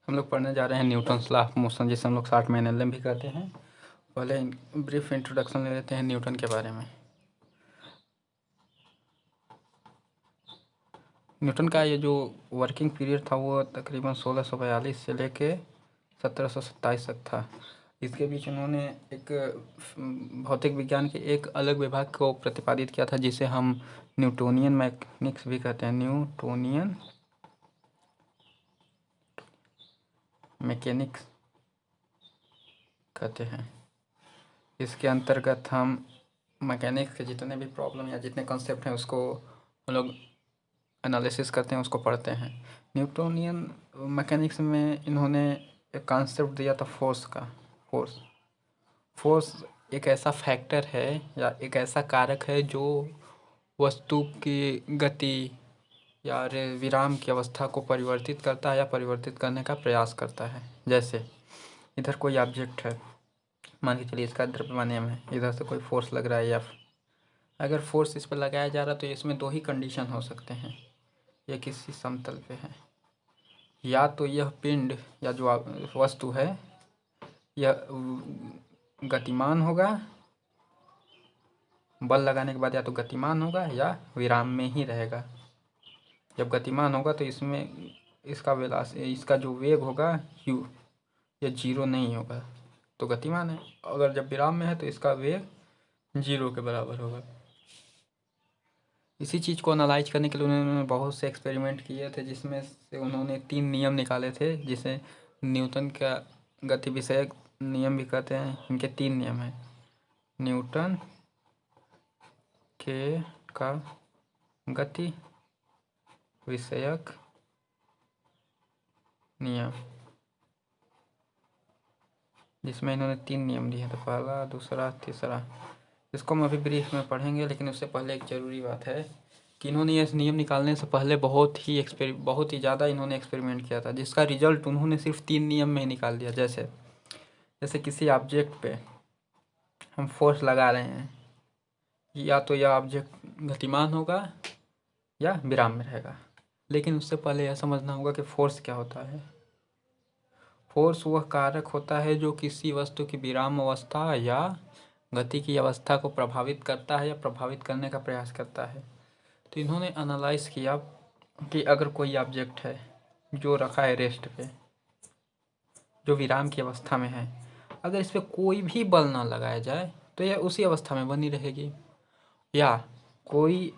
हम लोग पढ़ने जा रहे हैं न्यूटन्स लॉ ऑफ मोशन, जिसे हम लोग शॉर्ट में एनएलएम भी कहते हैं। पहले ब्रीफ इंट्रोडक्शन ले लेते हैं न्यूटन के बारे में। न्यूटन का ये जो वर्किंग पीरियड था वो तकरीबन 1642 से लेके 1727 तक था। इसके बीच उन्होंने एक भौतिक विज्ञान के एक अलग विभाग को प्रतिपादित किया था, जिसे हम न्यूटोनियन मैकेनिक्स भी कहते हैं। न्यूटोनियन मैकेनिक्स कहते हैं। इसके अंतर्गत हम मैकेनिक्स के जितने भी प्रॉब्लम या जितने कॉन्सेप्ट हैं उसको हम लोग एनालिसिस करते हैं, उसको पढ़ते हैं। न्यूटोनियन मैकेनिक्स में इन्होंने एक कॉन्सेप्ट दिया था फोर्स का। फोर्स एक ऐसा फैक्टर है या एक ऐसा कारक है जो वस्तु की गति या विराम की अवस्था को परिवर्तित करता है या परिवर्तित करने का प्रयास करता है। जैसे इधर कोई ऑब्जेक्ट है, मान के चलिए इसका द्रव्यमान है, इधर से कोई फोर्स लग रहा है या अगर फोर्स इस पर लगाया जा रहा है तो इसमें दो ही कंडीशन हो सकते हैं। यह किसी समतल पे है, या तो यह पिंड या जो वस्तु है यह गतिमान होगा, बल लगाने के बाद या तो गतिमान होगा या विराम में ही रहेगा। जब गतिमान होगा तो इसमें इसका जो वेग होगा u, यह जीरो नहीं होगा तो गतिमान है। अगर जब विराम में है तो इसका वेग जीरो के बराबर होगा। इसी चीज़ को एनालाइज करने के लिए उन्होंने बहुत से एक्सपेरिमेंट किए थे, जिसमें से उन्होंने 3 नियम निकाले थे, जिसे न्यूटन का गति विषयक नियम भी कहते हैं। इनके 3 नियम हैं। न्यूटन के का गति विषयक नियम, जिसमें इन्होंने 3 नियम दिए तो पहला, दूसरा, तीसरा। इसको हम अभी ब्रीफ में पढ़ेंगे, लेकिन उससे पहले एक ज़रूरी बात है कि इन्होंने ये नियम निकालने से पहले बहुत ही ज़्यादा इन्होंने एक्सपेरिमेंट किया था, जिसका रिजल्ट उन्होंने सिर्फ 3 नियम में ही निकाल दिया। जैसे किसी ऑब्जेक्ट पे हम फोर्स लगा रहे हैं, या तो यह ऑब्जेक्ट गतिमान होगा या विराम में रहेगा। लेकिन उससे पहले यह समझना होगा कि फोर्स क्या होता है। फोर्स वह कारक होता है जो किसी वस्तु की विराम अवस्था या गति की अवस्था को प्रभावित करता है या प्रभावित करने का प्रयास करता है। तो इन्होंने एनालाइज किया कि अगर कोई ऑब्जेक्ट है जो रखा है रेस्ट पे, जो विराम की अवस्था में है, अगर इस पर कोई भी बल ना लगाया जाए तो यह उसी अवस्था में बनी रहेगी। या कोई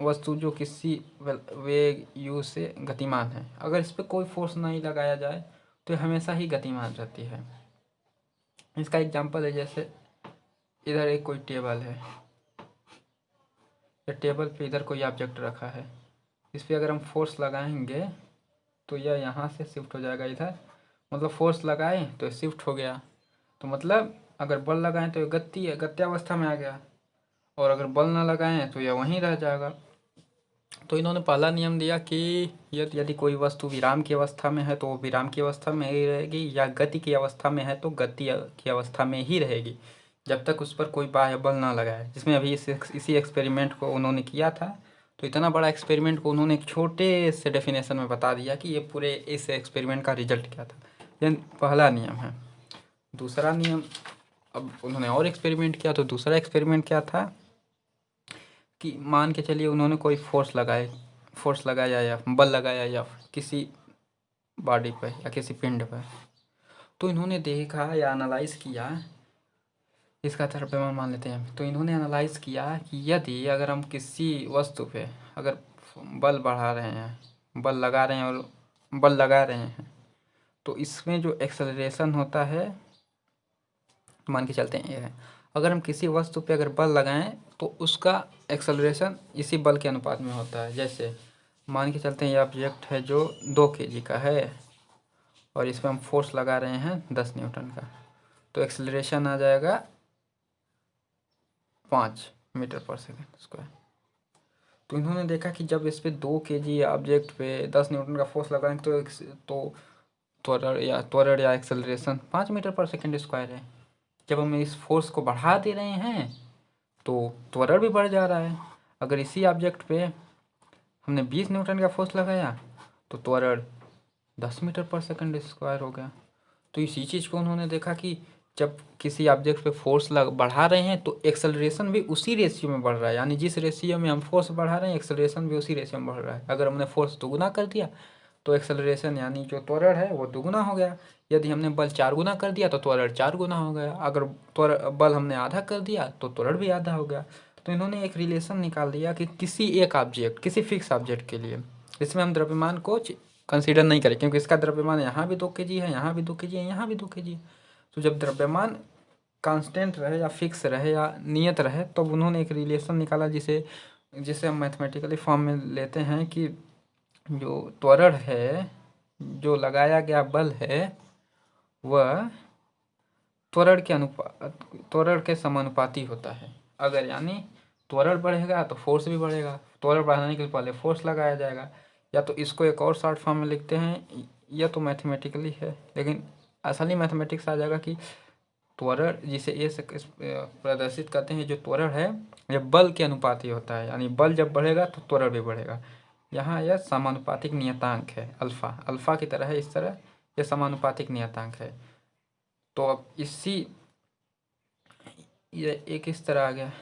वस्तु जो किसी वेग u से गतिमान है, अगर इस पर कोई फोर्स नहीं लगाया जाए तो यह हमेशा ही गतिमान रहती है। इसका एग्जांपल है, जैसे इधर एक कोई टेबल है, या टेबल पे इधर कोई ऑब्जेक्ट रखा है, इस पर अगर हम फोर्स लगाएंगे तो यह यहाँ से शिफ्ट हो जाएगा इधर। मतलब फोर्स लगाए तो शिफ्ट हो गया, तो मतलब अगर बल लगाएं तो गत्यावस्था में आ गया, और अगर बल ना लगाएं तो यह वहीं रह जाएगा। तो इन्होंने पहला नियम दिया कि यदि कोई वस्तु विराम की अवस्था में है तो वो विराम की अवस्था में ही रहेगी, या गति की अवस्था में है तो गति की अवस्था में ही रहेगी, जब तक उस पर कोई बाह्य बल ना लगाए। जिसमें अभी इसी एक्सपेरिमेंट को उन्होंने किया था। तो इतना बड़ा एक्सपेरिमेंट को उन्होंने एक छोटे से डेफिनेशन में बता दिया कि ये पूरे इस एक्सपेरिमेंट का रिजल्ट क्या था। यह पहला नियम है। दूसरा नियम, अब उन्होंने और एक्सपेरिमेंट किया, तो दूसरा एक्सपेरिमेंट क्या था कि मान के चलिए उन्होंने कोई फोर्स लगाया या बल लगाया या किसी बॉडी पर या किसी पिंड पर। तो इन्होंने देखा या एनालाइज किया, इसका द्रव्यमान मान लेते हैं। तो इन्होंने एनालाइज किया कि यदि अगर हम किसी वस्तु पे अगर बल बढ़ा रहे हैं, बल लगा रहे हैं और बल लगा रहे हैं, तो इसमें जो एक्सेलरेशन होता है, मान के चलते हैं ये है, अगर हम किसी वस्तु पे अगर बल लगाएं तो उसका एक्सेलरेशन इसी बल के अनुपात में होता है। जैसे मान के चलते हैं ये ऑब्जेक्ट है जो 2 kg का है, और इस पर हम फोर्स लगा रहे हैं 10 न्यूटन का, तो एक्सेलरेशन आ जाएगा 5 मीटर पर सेकेंड स्क्वायर। तो इन्होंने देखा कि जब इस पे 2 kg ऑब्जेक्ट पे 10 न्यूटन का फोर्स लगाएंगे तो त्वरण या एक्सेलरेशन 5 मीटर पर सेकेंड स्क्वायर है। जब हम इस फोर्स को बढ़ा दे रहे हैं तो त्वरण भी बढ़ जा रहा है। अगर इसी ऑब्जेक्ट पे हमने 20 न्यूटन का फोर्स लगाया तो त्वरण 10 मीटर/सेकंड स्क्वायर हो गया। तो इसी चीज़ को उन्होंने देखा कि जब किसी ऑब्जेक्ट पे फोर्स बढ़ा रहे हैं तो एक्सेलरेशन भी उसी रेशियो में बढ़ रहा है, यानी जिस रेशियो में हम फोर्स बढ़ा रहे हैं एक्सेलरेशन भी उसी रेशियो में बढ़ रहा है। अगर हमने फोर्स दोगुना कर दिया तो एक्सेलरेशन यानी जो त्वरण है वो दुगुना हो गया। यदि हमने बल 4 गुना कर दिया तो त्वरण 4 गुना हो गया। अगर बल हमने आधा कर दिया तो त्वरण भी आधा हो गया। तो इन्होंने एक रिलेशन निकाल दिया कि किसी एक ऑब्जेक्ट, किसी फिक्स ऑब्जेक्ट के लिए, इसमें हम द्रव्यमान को कंसीडर नहीं करें क्योंकि इसका द्रव्यमान यहाँ भी 2 kg है, यहाँ भी 2 kg है, यहाँ भी 2 kg है। तो जब द्रव्यमान कांस्टेंट रहे या फिक्स रहे या नियत रहे तो उन्होंने एक रिलेशन निकाला जिसे जिसे हम मैथमेटिकली फॉर्म में लेते हैं कि जो त्वरण है, जो लगाया गया बल है, वह त्वरण के समानुपाती होता है। अगर यानी त्वरण बढ़ेगा तो फोर्स भी बढ़ेगा, त्वरण बढ़ाने के पहले फोर्स लगाया जाएगा। या तो इसको एक और शॉर्ट फॉर्म में लिखते हैं, यह तो मैथमेटिकली है लेकिन असली मैथमेटिक्स आ जाएगा कि त्वरण जिसे ए से प्रदर्शित करते हैं, जो त्वरण है यह बल के अनुपाती होता है, यानी बल जब बढ़ेगा तो त्वरण भी बढ़ेगा। यहाँ यह समानुपातिक नियतांक है, अल्फा अल्फा की तरह है, इस तरह यह समानुपातिक नियतांक है। तो अब ये एक इस तरह आ गया।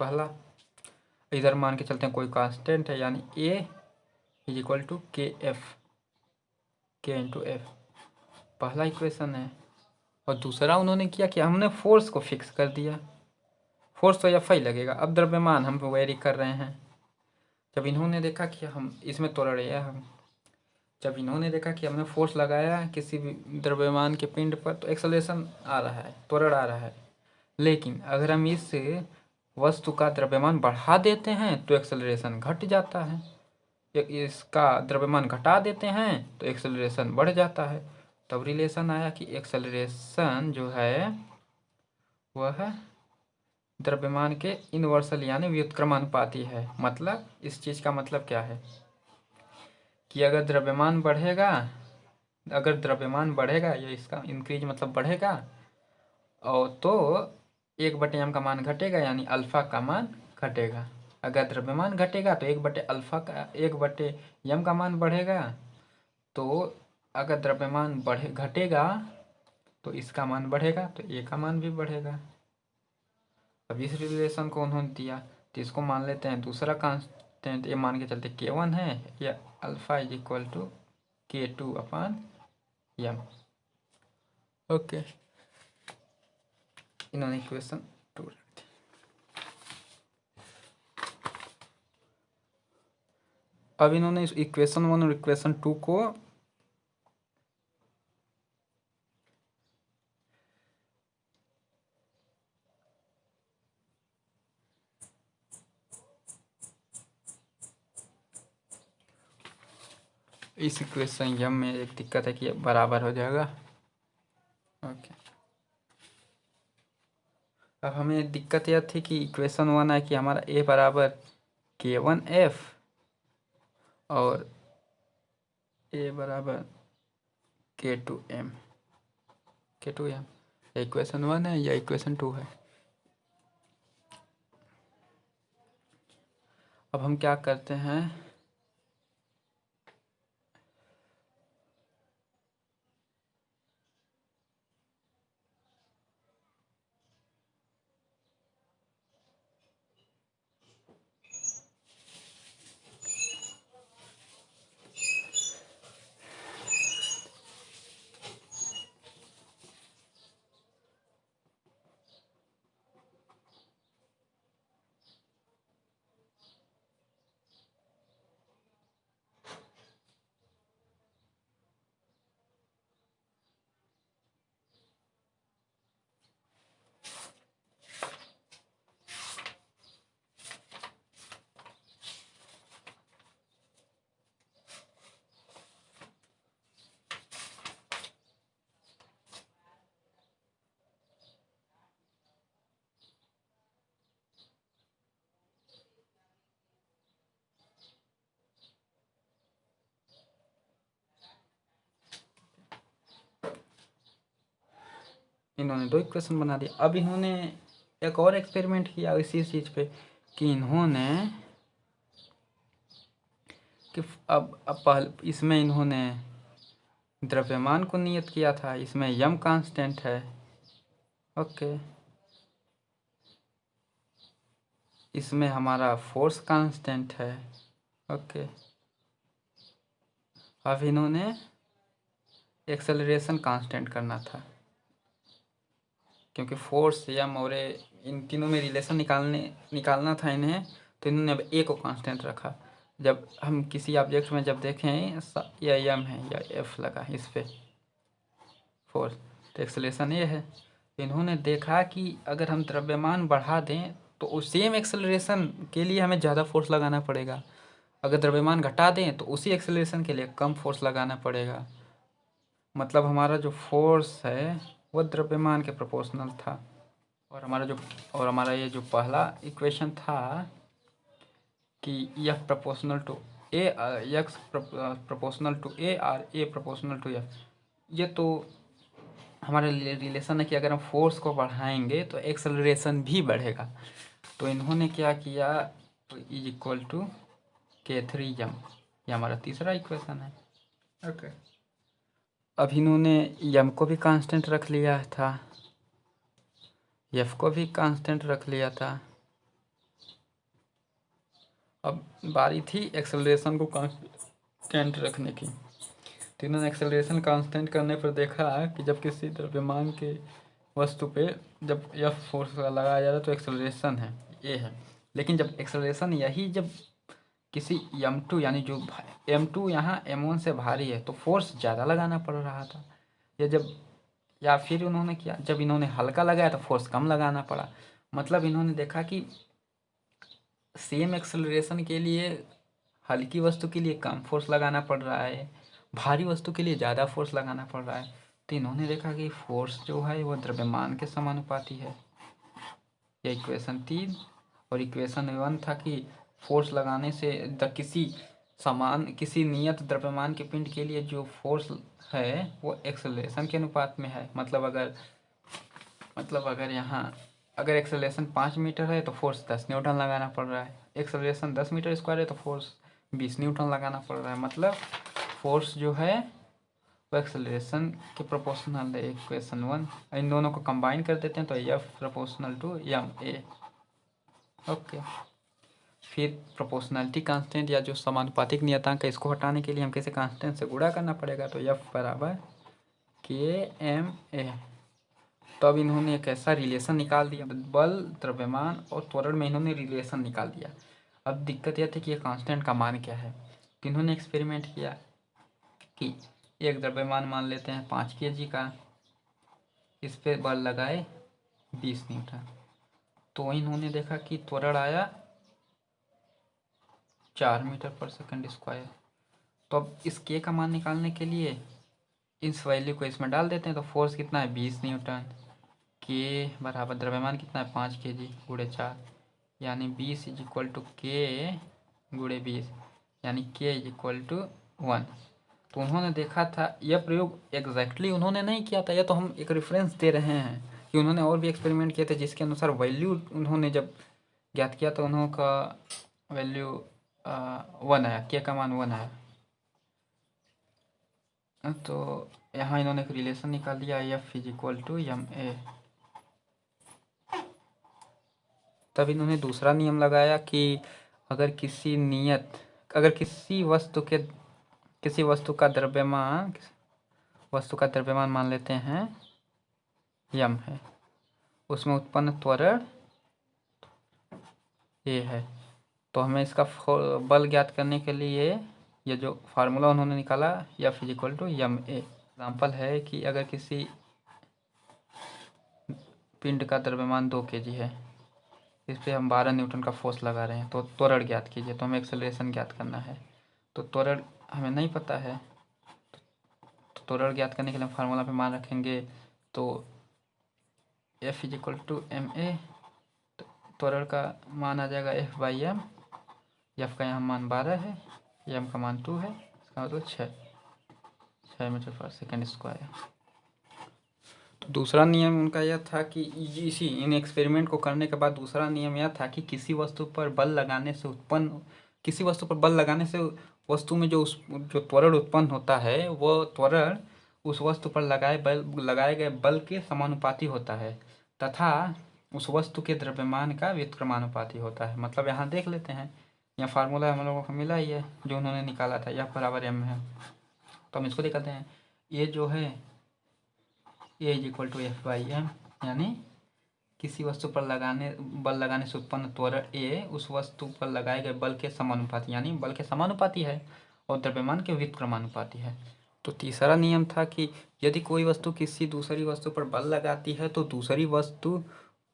पहला इधर मान के चलते हैं कोई कांस्टेंट है, यानी ए इज इक्वल टू के इंटू एफ, पहला इक्वेशन है। और दूसरा उन्होंने किया कि हमने फोर्स को फिक्स कर दिया, फोर्स तो एफ आई लगेगा। अब द्रव्यमान हम वेरी कर रहे हैं। जब इन्होंने देखा कि हम इसमें त्वरण है, हम जब इन्होंने देखा कि हमने फोर्स लगाया किसी भी द्रव्यमान के पिंड पर तो एक्सेलरेशन आ रहा है, त्वरण आ रहा है। लेकिन अगर हम इस वस्तु का द्रव्यमान बढ़ा देते हैं तो एक्सेलरेशन घट जाता है, इसका द्रव्यमान घटा देते हैं तो एक्सेलरेशन बढ़ जाता है। तब रिलेशन आया कि एक्सेलरेशन जो है वह द्रव्यमान के इनवर्सल यानी व्युत्क्रमानुपाती है। मतलब इस चीज़ का मतलब क्या है कि अगर द्रव्यमान बढ़ेगा या इसका इंक्रीज मतलब बढ़ेगा, और तो 1/m का मान घटेगा यानी अल्फा का मान घटेगा। अगर द्रव्यमान घटेगा तो 1/m का मान बढ़ेगा। तो अगर द्रव्यमान घटेगा तो इसका मान बढ़ेगा तो ए का मान भी बढ़ेगा। अब इस रिलेशन को उन्होंने दिया तो इसको मान लेते हैं दूसरा कांस्टेंट, ये मान के चलते K1 है, या alpha is equal to K2/m। Okay, इन्होंने इक्वेशन 2 रख दी। अब इन्होंने इस इक्वेशन 1 और इक्वेशन 2 को इस इक्वेशन m में एक दिक्कत है कि बराबर हो जाएगा। ओके, अब हमें दिक्कत यह थी कि इक्वेशन 1 है कि हमारा a बराबर K1F और a बराबर K2M। या इक्वेशन 1 है या इक्वेशन 2 है। अब हम क्या करते हैं, इन्होंने 2 इक्वेशन बना दिया। अब इन्होंने एक और एक्सपेरिमेंट किया इसी चीज़ पे कि इन्होंने कि अब पहले इसमें इन्होंने द्रव्यमान को नियत किया था, इसमें यम कांस्टेंट है। ओके, इसमें हमारा फोर्स कांस्टेंट है। ओके, अब इन्होंने एक्सेलरेशन कांस्टेंट करना था, क्योंकि फोर्स यम और इन तीनों में रिलेशन निकालना था इन्हें, तो इन्होंने अब ए को कांस्टेंट रखा। जब हम किसी ऑब्जेक्ट में जब देखें या यम है या एफ लगा इस पे फोर्स, तो एक्सेलरेशन ये है। इन्होंने देखा कि अगर हम द्रव्यमान बढ़ा दें तो उस सेम एक्सेलरेशन के लिए हमें ज़्यादा फोर्स लगाना पड़ेगा, अगर द्रव्यमान घटा दें तो उसी एक्सेलरेशन के लिए कम फोर्स लगाना पड़ेगा। मतलब हमारा जो फोर्स है वो द्रव्यमान के प्रोपोर्शनल था। और हमारा ये जो पहला इक्वेशन था कि यह proportional to a, x proportional to a और ए प्रोपोर्शनल टू एफ, ये तो हमारे रिलेशन है कि अगर हम फोर्स को बढ़ाएंगे तो एक्सेलरेशन भी बढ़ेगा। तो इन्होंने क्या किया, तो इज इक्वल टू k3m, ये हमारा तीसरा इक्वेशन है। ओके, अब इन्होंने यम को भी कांस्टेंट रख लिया था, एफ को भी कांस्टेंट रख लिया था। अब बारी थी एक्सेलरेशन को कांस्टेंट रखने की। तो इन्होंने एक्सेलरेशन कांस्टेंट करने पर देखा कि जब किसी द्रव्यमान के वस्तु पे जब एफ फोर्स लगाया जा रहा है तो एक्सेलरेशन है ये है, लेकिन जब एक्सेलरेशन यही जब किसी m2 यानी जो m2 यहाँ m1 से भारी है तो फोर्स ज़्यादा लगाना पड़ रहा था, या फिर उन्होंने किया जब इन्होंने हल्का लगाया तो फोर्स कम लगाना पड़ा। मतलब इन्होंने देखा कि सेम एक्सेलरेशन के लिए हल्की वस्तु के लिए कम फोर्स लगाना पड़ रहा है, भारी वस्तु के लिए ज़्यादा फोर्स लगाना पड़ रहा है। तो इन्होंने देखा कि फोर्स जो है वो द्रव्यमान के समानुपाती है। यह इक्वेशन 3। और इक्वेशन 1 था कि फोर्स लगाने से किसी नियत द्रव्यमान के पिंड के लिए जो फोर्स है वो एक्सेलरेशन के अनुपात में है। मतलब अगर यहाँ अगर एक्सेलरेशन 5 मीटर है तो फोर्स 10 न्यूटन लगाना पड़ रहा है, एक्सेलरेशन 10 मीटर स्क्वायर है तो फोर्स 20 न्यूटन लगाना पड़ रहा है। मतलब फोर्स जो है वो एक्सेलरेशन के प्रोपोर्शनल है। इक्वेशन 1, इन दोनों को कंबाइन कर देते हैं तो F proportional to M A. Okay, फिर प्रोपोर्शनलिटी कांस्टेंट या जो समानुपातिक नियतांक है इसको हटाने के लिए हम किसी कांस्टेंट से गुणा करना पड़ेगा, तो एफ बराबर के एम ए। तो अब इन्होंने एक ऐसा रिलेशन निकाल दिया, बल द्रव्यमान और त्वरण में इन्होंने रिलेशन निकाल दिया। अब दिक्कत यह थी कि ये कांस्टेंट का मान क्या है। तो इन्होंने एक्सपेरिमेंट किया कि एक द्रव्यमान मान लेते हैं 5 kg का, इस पे बल लगाए 20 न्यूटन, तो इन्होंने देखा कि त्वरण आया 4 मीटर पर सेकंड स्क्वायर। तो अब इस के का मान निकालने के लिए इस वैल्यू को इसमें डाल देते हैं, तो फोर्स कितना है 20 न्यूटन, के बराबर द्रव्यमान कितना है 5 kg गुणे 4, यानी 20 इज इक्वल टू के गुणे 20, यानी के इज इक्वल टू 1। तो उन्होंने देखा था, यह प्रयोग एग्जैक्टली उन्होंने नहीं किया था, यह तो हम एक रेफरेंस दे रहे हैं कि उन्होंने और भी एक्सपेरिमेंट किए थे जिसके अनुसार वैल्यू उन्होंने जब ज्ञात किया तो उन्हों का वैल्यू 1 आया, के का मान 1 आया। तो यहाँ इन्होंने एक रिलेशन निकाल दिया, F is equal to M A. तब इन्होंने दूसरा नियम लगाया कि अगर किसी वस्तु का द्रव्यमान मान लेते हैं यम है, उसमें उत्पन्न त्वरण ये है, तो हमें इसका बल ज्ञात करने के लिए ये जो फार्मूला उन्होंने निकाला F is equal to M A. Example है कि अगर किसी पिंड का द्रव्यमान 2 kg है, इस पर हम 12 न्यूटन का फोर्स लगा रहे हैं, तो त्वरण ज्ञात कीजिए। तो हमें एक्सेलरेशन ज्ञात करना है, तो त्वरण हमें नहीं पता है, तो त्वरण ज्ञात करने के लिए हम फार्मूला पे मान रखेंगे, तो F is equal to M A. त्वरण का मान आ जाएगा एफ बाई एम, एफ का यहाँ मान 12 है, एम का मान 2 है, इसका मतलब 6 मीटर पर सेकेंड स्क्वायर। तो दूसरा नियम उनका यह था कि इन एक्सपेरिमेंट को करने के बाद दूसरा नियम यह था कि किसी वस्तु पर बल लगाने से वस्तु में जो त्वरण उत्पन्न होता है वो त्वरण उस वस्तु पर लगाए गए बल के समानुपाती होता है तथा उस वस्तु के द्रव्यमान का व्युत्क्रमानुपाती होता है। मतलब यहाँ देख लेते हैं, यहाँ फार्मूला हम लोगों को मिला ही है जो उन्होंने निकाला था, F बराबर m है। तो हम इसको दिखाते हैं, ये जो है A is equal to F/m, यानी किसी वस्तु पर बल लगाने से उत्पन्न त्वरण A उस वस्तु पर लगाए गए बल के समानुपाती, यानी बल के समानुपाती है और द्रव्यमान के व्युत्क्रमानुपाती है। तो तीसरा नियम था कि यदि कोई वस्तु किसी दूसरी वस्तु पर बल लगाती है तो दूसरी वस्तु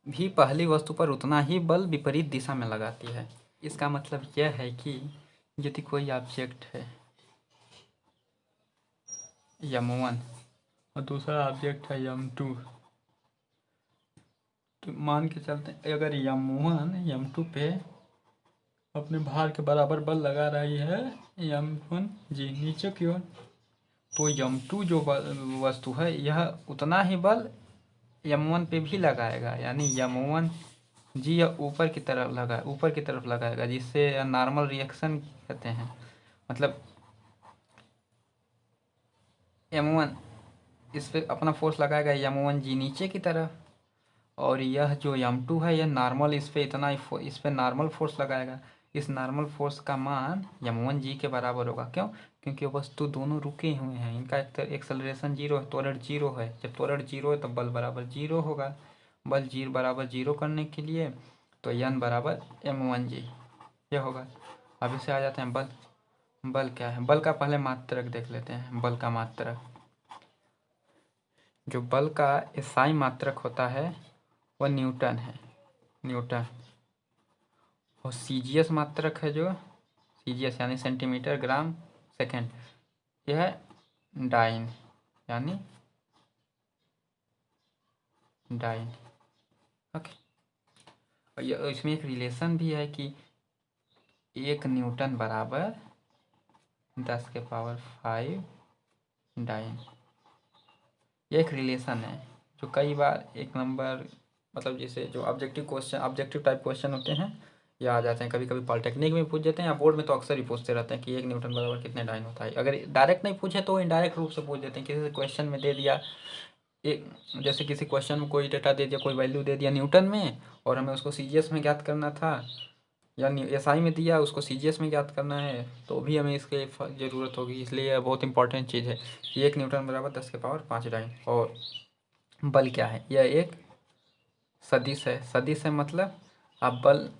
भी पहली वस्तु पर उतना ही बल विपरीत दिशा में लगाती है। इसका मतलब यह है कि यदि कोई ऑब्जेक्ट है m1 और दूसरा ऑब्जेक्ट है m2, तो मान के चलते हैं अगर m1 m2 पे अपने भार के बराबर बल लगा रही है m1 जी नीचे की ओर, तो m2 जो वस्तु है यह उतना ही बल m1 पे भी लगाएगा, यानी m1 जी या ऊपर की तरफ लगाएगा, जिससे नॉर्मल रिएक्शन कहते हैं। मतलब m1 इस पे अपना फोर्स लगाएगा m1 जी नीचे की तरफ, और यह जो m2 है यह नॉर्मल इस पे नॉर्मल फोर्स लगाएगा। इस नॉर्मल फोर्स का मान m1 जी के बराबर होगा। क्यों? क्योंकि वस्तु दोनों रुके हुए हैं, इनका एक्सेलरेशन जीरो है, त्वरण जीरो है। जब त्वरण जीरो है तब बल बराबर जीरो होगा। बल जीरो बराबर जीरो करने के लिए तो n बराबर m1 जी यह होगा। अब इसे आ जाते हैं बल क्या है। बल का पहले मात्रक देख लेते हैं। बल का मात्रक, जो बल का SI मात्रक होता है वह न्यूटन है, न्यूटन। और CGS मात्रक है, जो CGS यानी सेंटीमीटर ग्राम सेकेंड, यह डाइन यानी डाइन। ओके, और इसमें एक रिलेशन भी है कि 1 न्यूटन बराबर 10⁵ डाइन। ये एक रिलेशन है जो कई बार एक नंबर, मतलब जैसे जो ऑब्जेक्टिव टाइप क्वेश्चन होते हैं ये आ जाते हैं। कभी कभी पॉलिटेक्निक में पूछ देते हैं या बोर्ड में तो अक्सर ही पूछते रहते हैं कि 1 न्यूटन बराबर कितने डाइन होता है। अगर डायरेक्ट नहीं पूछे तो इनडायरेक्ट रूप से पूछ देते हैं। किसी क्वेश्चन में दे दिया एक, जैसे किसी क्वेश्चन में कोई डेटा दे दिया, कोई वैल्यू दे दिया न्यूटन में, और हमें उसको CGS में ज्ञात करना था, या SI में दिया उसको CGS में ज्ञात करना है, तो भी हमें इसके ज़रूरत होगी। इसलिए यह बहुत इंपॉर्टेंट चीज़ है कि 1 न्यूटन बराबर 10⁵ डाइन। और बल क्या है? यह एक सदिश है। सदिश है मतलब आप बल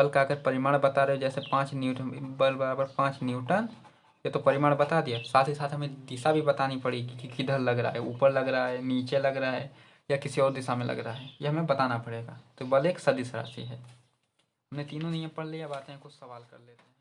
का अगर परिमाण बता रहे हो, जैसे 5 न्यूटन, बल बराबर 5 न्यूटन, ये तो परिमाण बता दिया, साथ ही साथ हमें दिशा भी बतानी पड़ेगी कि किधर लग रहा है, ऊपर लग रहा है, नीचे लग रहा है, या किसी और दिशा में लग रहा है, ये हमें बताना पड़ेगा। तो बल एक सदिश राशि है। हमने तीनों नियम पढ़ लिया, अब आते हैं कुछ सवाल कर लेते हैं।